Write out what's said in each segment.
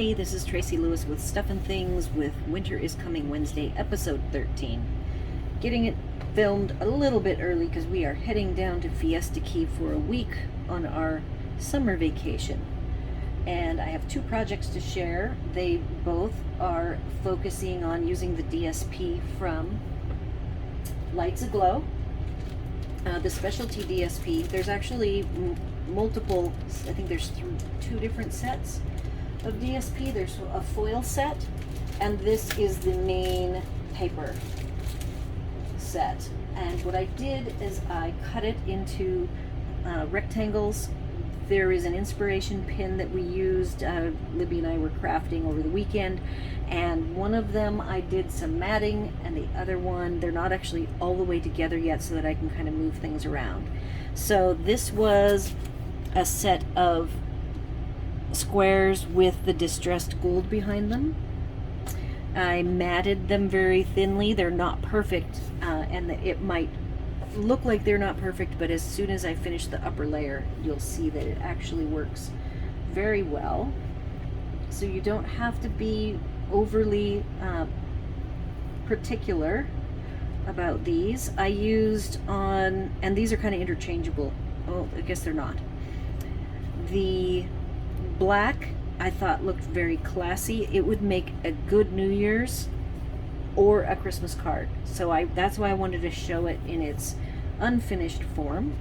Hey, this is Tracy Lewis with Stuff and Things with Winter is Coming Wednesday, episode 13. Getting it filmed a little bit early because we are heading down to Fiesta Key for a week on our summer vacation. And I have two projects to share. They both are focusing on using the DSP from Lights Aglow. The specialty DSP, there's actually multiple, I think there's two different sets of DSP. There's a foil set, and this is the main paper set. And what I did is I cut it into rectangles. There is an inspiration pin that we used. Libby and I were crafting over the weekend, and one of them I did some matting, and the other one, they're not actually all the way together yet so that I can kind of move things around. So this was a set of squares with the distressed gold behind them. I matted them very thinly. They're not perfect, and it might look like they're not perfect, but as soon as I finish the upper layer, you'll see that it actually works very well. So you don't have to be overly particular about these. I used on, and these are kind of interchangeable. Oh, I guess they're not. The black I thought looked very classy. It would make a good New Year's or a Christmas card. So that's why I wanted to show it in its unfinished form.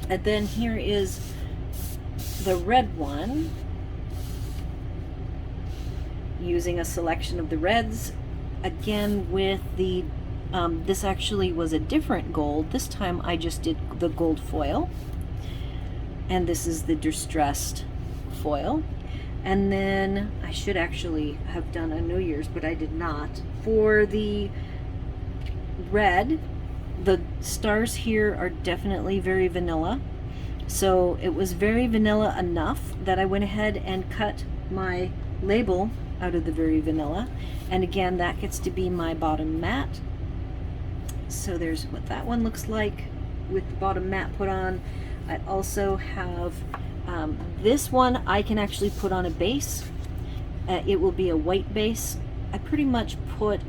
And then here is the red one, using a selection of the reds, again with the this actually was a different gold. This time I just did the gold foil, and this is the distressed foil. And then I should actually have done a New Year's, but I did not. For the red, the stars here are definitely very vanilla. So it was very vanilla enough that I went ahead and cut my label out of the very vanilla. And again, that gets to be my bottom mat. So there's what that one looks like with the bottom mat put on. I also have this one I can actually put on a base. It will be a white base. I pretty much put,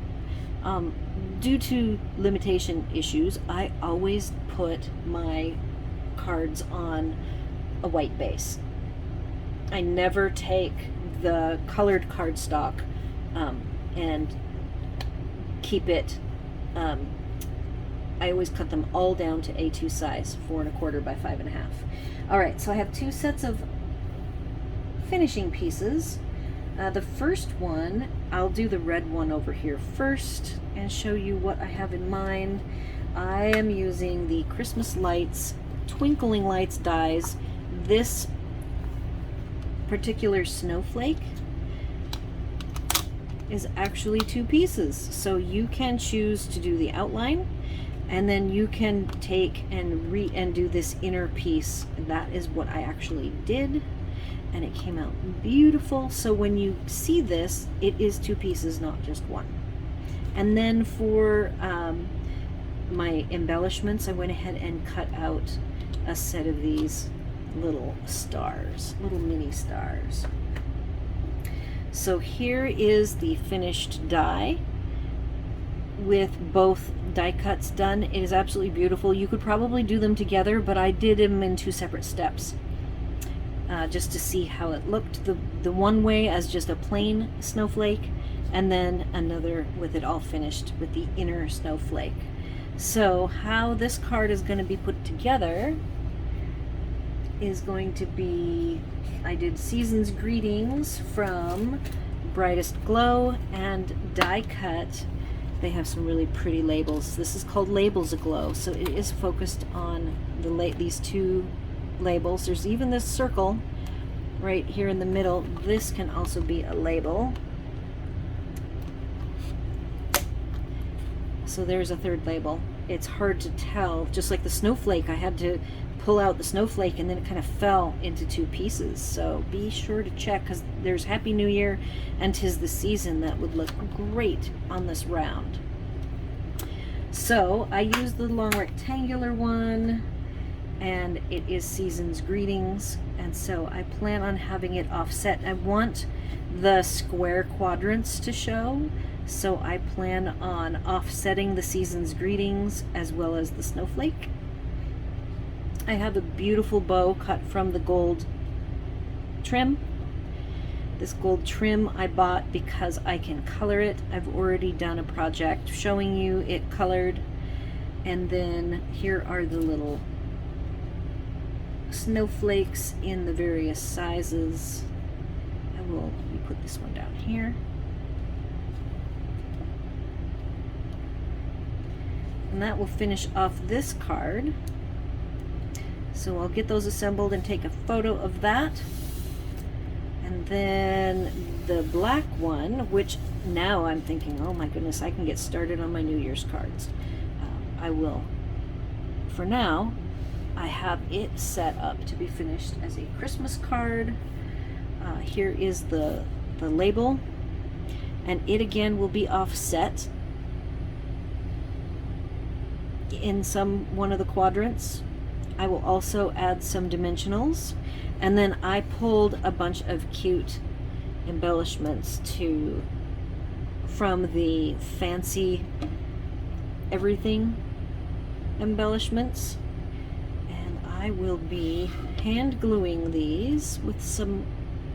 due to limitation issues, I always put my cards on a white base. I never take the colored cardstock and keep it, I always cut them all down to A2 size, 4 1/4 by 5 1/2. All right, so I have two sets of finishing pieces. The first one, I'll do the red one over here first and show you what I have in mind. I am using the Christmas lights, twinkling lights dies. This particular snowflake is actually two pieces, so you can choose to do the outline, and then you can take and do this inner piece. That is what I actually did, and it came out beautiful. So when you see this, it is two pieces, not just one. And then for my embellishments, I went ahead and cut out a set of these little stars, little mini stars. So here is the finished die with both die cuts done. It is absolutely beautiful. You could probably do them together, but I did them in two separate steps just to see how it looked. The one way as just a plain snowflake, and then another with it all finished with the inner snowflake. So how this card is going to be put together is going to be, I did Season's Greetings from Brightest Glow and die cut. They have some really pretty labels. This is called Labels Aglow, so it is focused on these two labels. There's even this circle right here in the middle. This can also be a label. So there's a third label. It's hard to tell, just like the snowflake. I had to pull out the snowflake and then it kind of fell into two pieces. So be sure to check, because there's Happy New Year and 'Tis the Season that would look great on this round. So I used the long rectangular one, and it is Season's Greetings, and so I plan on having it offset. I want the square quadrants to show, so I plan on offsetting the Season's Greetings as well as the snowflake. I have a beautiful bow cut from the gold trim. This gold trim I bought because I can color it. I've already done a project showing you it colored. And then here are the little snowflakes in the various sizes. Let me put this one down here. And that will finish off this card. So I'll get those assembled and take a photo of that. And then the black one, which now I'm thinking, oh my goodness, I can get started on my New Year's cards. I will. For now, I have it set up to be finished as a Christmas card. Here is the label, and it again will be offset in one of the quadrants. I will also add some dimensionals, and then I pulled a bunch of cute embellishments from the fancy everything embellishments, and I will be hand gluing these with some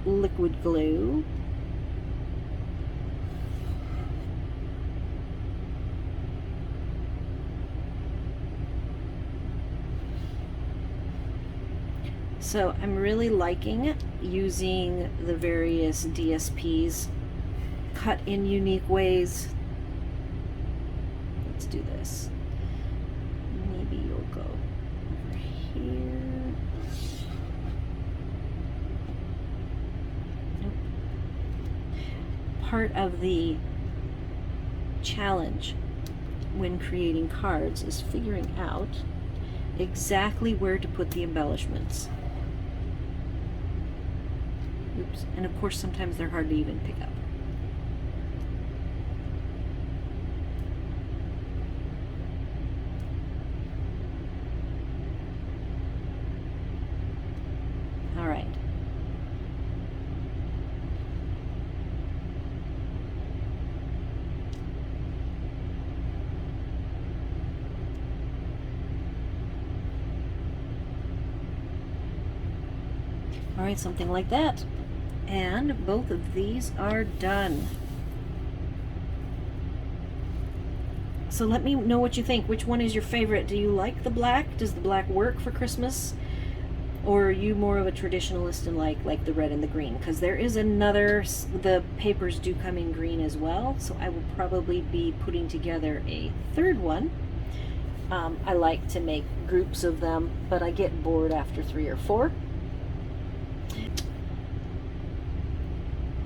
liquid glue. So I'm really liking using the various DSPs cut in unique ways. Let's do this. Maybe you'll go over here. Nope. Part of the challenge when creating cards is figuring out exactly where to put the embellishments. Oops. And of course sometimes they're hard to even pick up. All right. All right, something like that. And both of these are done. So let me know what you think. Which one is your favorite? Do you like the black? Does the black work for Christmas? Or are you more of a traditionalist and like the red and the green? Because there is the papers do come in green as well. So I will probably be putting together a third one. I like to make groups of them, but I get bored after 3 or 4.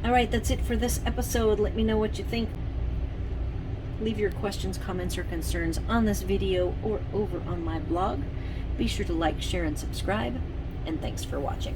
Alright, that's it for this episode. Let me know what you think. Leave your questions, comments, or concerns on this video or over on my blog. Be sure to like, share, and subscribe. And thanks for watching.